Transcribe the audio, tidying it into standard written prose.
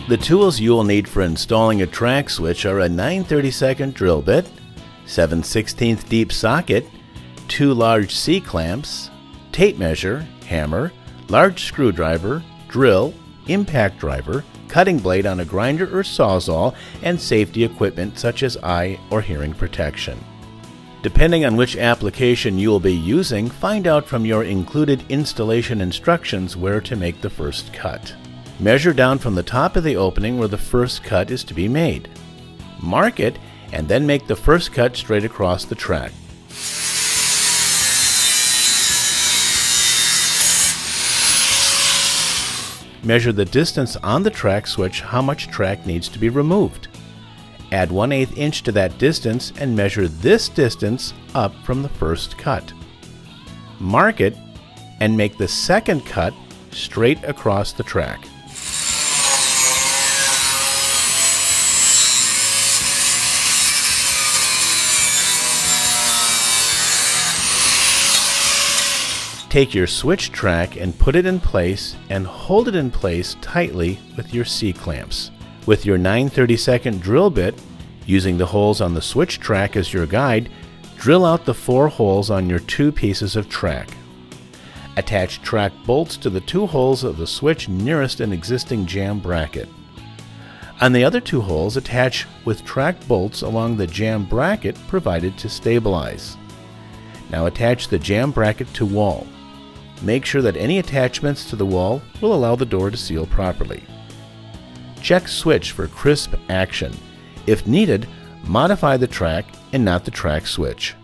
The tools you will need for installing a track switch are a 9/32 drill bit, 7/16 deep socket, 2 large C-clamps, tape measure, hammer, large screwdriver, drill, impact driver, cutting blade on a grinder or sawzall, and safety equipment such as eye or hearing protection. Depending on which application you will be using, find out from your included installation instructions where to make the first cut. Measure down from the top of the opening where the first cut is to be made. Mark it and then make the first cut straight across the track. Measure the distance on the track switch how much track needs to be removed. Add 1/8 inch to that distance and measure this distance up from the first cut. Mark it and make the second cut straight across the track. Take your switch track and put it in place and hold it in place tightly with your C-clamps. With your 9/32 drill bit, using the holes on the switch track as your guide, drill out the 4 holes on your 2 pieces of track. Attach track bolts to the 2 holes of the switch nearest an existing jam bracket. On the other 2 holes, attach with track bolts along the jam bracket provided to stabilize. Now attach the jam bracket to wall. Make sure that any attachments to the wall will allow the door to seal properly. Check switch for crisp action. If needed, modify the track and not the track switch.